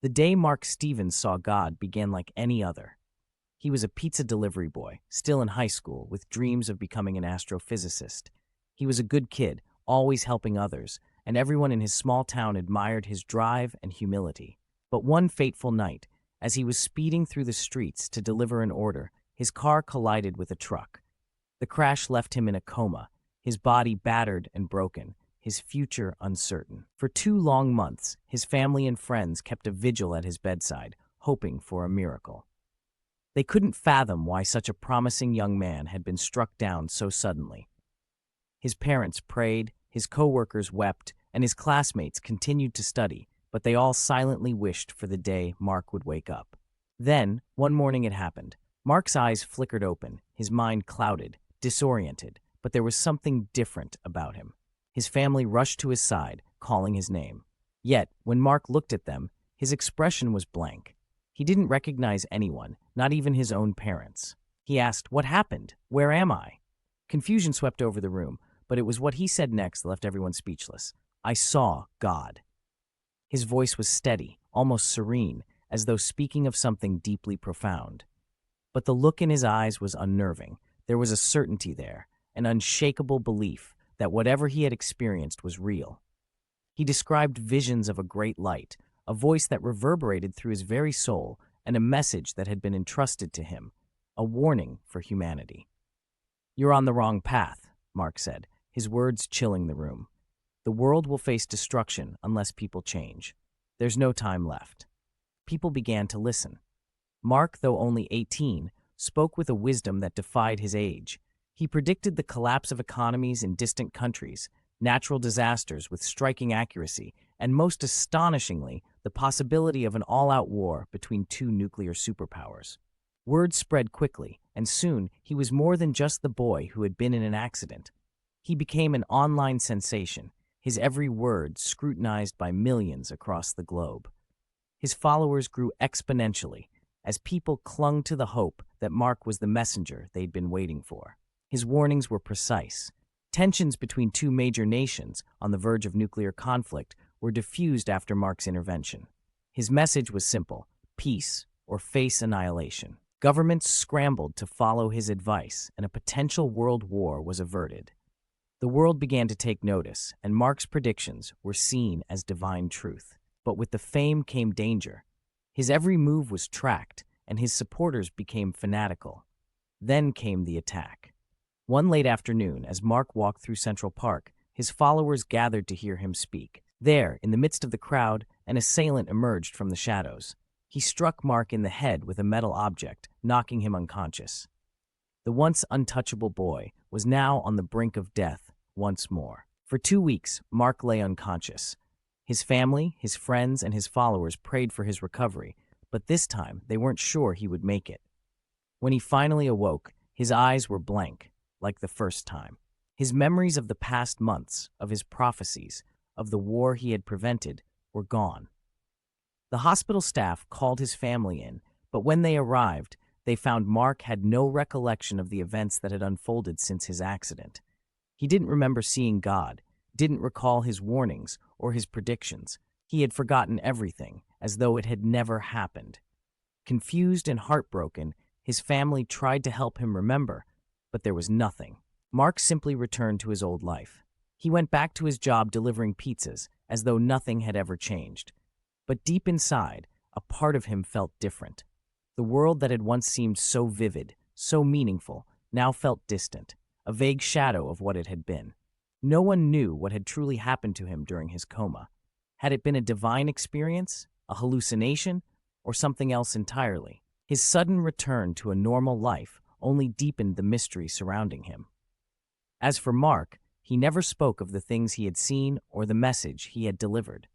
The day Mark Stevens saw God began like any other. He was a pizza delivery boy, still in high school, with dreams of becoming an astrophysicist. He was a good kid, always helping others, and everyone in his small town admired his drive and humility. But one fateful night, as he was speeding through the streets to deliver an order, his car collided with a truck. The crash left him in a coma, his body battered and broken, his future uncertain. For 2 long months, his family and friends kept a vigil at his bedside, hoping for a miracle. They couldn't fathom why such a promising young man had been struck down so suddenly. His parents prayed, his coworkers wept, and his classmates continued to study, but they all silently wished for the day Mark would wake up. Then, one morning it happened. Mark's eyes flickered open, his mind clouded, disoriented, but there was something different about him. His family rushed to his side, calling his name. Yet, when Mark looked at them, his expression was blank. He didn't recognize anyone, not even his own parents. He asked, "What happened? Where am I?" Confusion swept over the room, but it was what he said next that left everyone speechless. "I saw God." His voice was steady, almost serene, as though speaking of something deeply profound. But the look in his eyes was unnerving. There was a certainty there, an unshakable belief that whatever he had experienced was real. He described visions of a great light, a voice that reverberated through his very soul, and a message that had been entrusted to him, a warning for humanity. "You're on the wrong path," Mark said, his words chilling the room. "The world will face destruction unless people change. There's no time left." People began to listen. Mark, though only 18, spoke with a wisdom that defied his age. He predicted the collapse of economies in distant countries, natural disasters with striking accuracy, and most astonishingly, the possibility of an all-out war between two nuclear superpowers. Word spread quickly, and soon he was more than just the boy who had been in an accident. He became an online sensation, his every word scrutinized by millions across the globe. His followers grew exponentially as people clung to the hope that Mark was the messenger they'd been waiting for. His warnings were precise. Tensions between two major nations on the verge of nuclear conflict were diffused after Mark's intervention. His message was simple: peace or face annihilation. Governments scrambled to follow his advice, and a potential world war was averted. The world began to take notice, and Mark's predictions were seen as divine truth. But with the fame came danger. His every move was tracked, and his supporters became fanatical. Then came the attack. One late afternoon, as Mark walked through Central Park, his followers gathered to hear him speak. There, in the midst of the crowd, an assailant emerged from the shadows. He struck Mark in the head with a metal object, knocking him unconscious. The once untouchable boy was now on the brink of death once more. For 2 weeks, Mark lay unconscious. His family, his friends, and his followers prayed for his recovery, but this time they weren't sure he would make it. When he finally awoke, his eyes were blank, like the first time. His memories of the past months, of his prophecies, of the war he had prevented, were gone. The hospital staff called his family in, but when they arrived, they found Mark had no recollection of the events that had unfolded since his accident. He didn't remember seeing God, didn't recall his warnings or his predictions. He had forgotten everything, as though it had never happened. Confused and heartbroken, his family tried to help him remember, but there was nothing. Mark simply returned to his old life. He went back to his job delivering pizzas, as though nothing had ever changed. But deep inside, a part of him felt different. The world that had once seemed so vivid, so meaningful, now felt distant, a vague shadow of what it had been. No one knew what had truly happened to him during his coma. Had it been a divine experience, a hallucination, or something else entirely? His sudden return to a normal life only deepened the mystery surrounding him. As for Mark, he never spoke of the things he had seen or the message he had delivered.